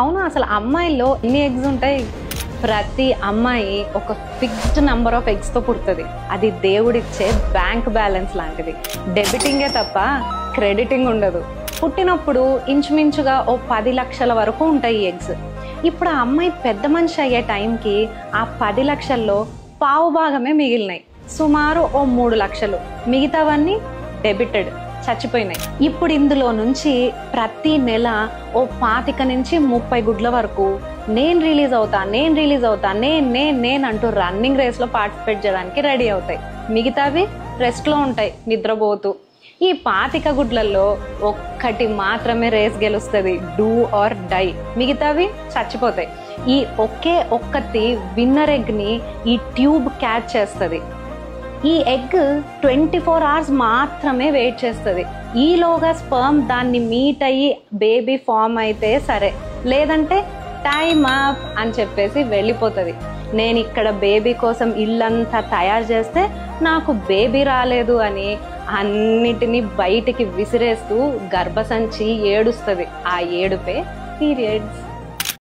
అవును, అసలు అమ్మాయిల్లో ఎన్ని ఎగ్స్ ఉంటాయి? ప్రతి అమ్మాయి ఒక ఫిక్స్డ్ నెంబర్ ఆఫ్ ఎగ్స్తో పుడుతుంది. అది దేవుడిచ్చే బ్యాంక్ బ్యాలెన్స్ లాంటిది. డెబిటింగే తప్ప క్రెడిటింగ్ ఉండదు. పుట్టినప్పుడు ఇంచుమించుగా ఓ 10 లక్షల వరకు ఉంటాయి ఎగ్స్. ఇప్పుడు ఆ అమ్మాయి పెద్ద మనిషి అయ్యే టైంకి ఆ 10 లక్షల్లో పావు భాగమే మిగిలినాయి. సుమారు ఓ 3 లక్షలు. మిగతావన్నీ డెబిటెడ్, చచ్చిపోయినాయి. ఇప్పుడు ఇందులో నుంచి ప్రతి నెల ఓ 25 నుంచి 30 గుడ్ల వరకు నేను రిలీజ్ అవుతా నేను అంటూ రన్నింగ్ రేస్లో పార్టిసిపేట్ చేయడానికి రెడీ అవుతాయి. మిగతావి రెస్ట్లో ఉంటాయి నిద్రపోతూ. ఈ 25 గుడ్లలో ఒక్కటి మాత్రమే రేస్ గెలుస్తుంది, డూ ఆర్ డై. మిగతావి చచ్చిపోతాయి. ఈ ఒక్కటి విన్నర్ ఎగ్ని ఈ ట్యూబ్ క్యాచ్ చేస్తుంది. ఈ ఎగ్ 24 అవర్స్ మాత్రమే వెయిట్ చేస్తుంది. ఈలోగా స్పర్మ్ దాన్ని మీట్ అయ్యి బేబీ ఫామ్ అయితే సరే, లేదంటే టైమ్ అప్ అని చెప్పేసి వెళ్ళిపోతుంది. నేను ఇక్కడ బేబీ కోసం ఇల్లంతా తయారు చేస్తే నాకు బేబీ రాలేదు అని అన్నిటినీ బయటికి విసిరేస్తూ గర్భసంచి ఏడుస్తుంది. ఆ ఏడుపే పీరియడ్స్.